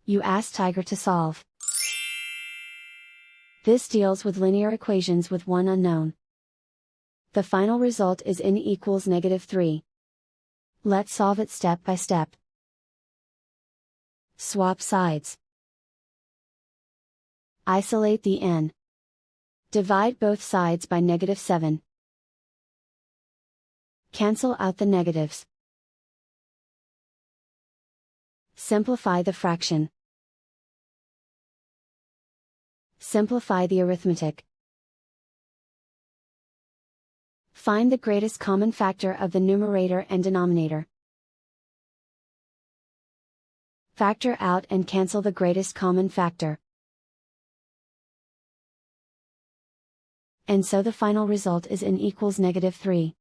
You ask Tiger to solve. This deals with linear equations with one unknown. The final result is n equals -3. Let's solve it step by step. Swap sides. Isolate the n. Divide both sides by -7. Cancel out the negatives. Simplify the fraction. Simplify the arithmetic. Find the greatest common factor of the numerator and denominator. Factor out and cancel the greatest common factor. And so the final result is n equals -3.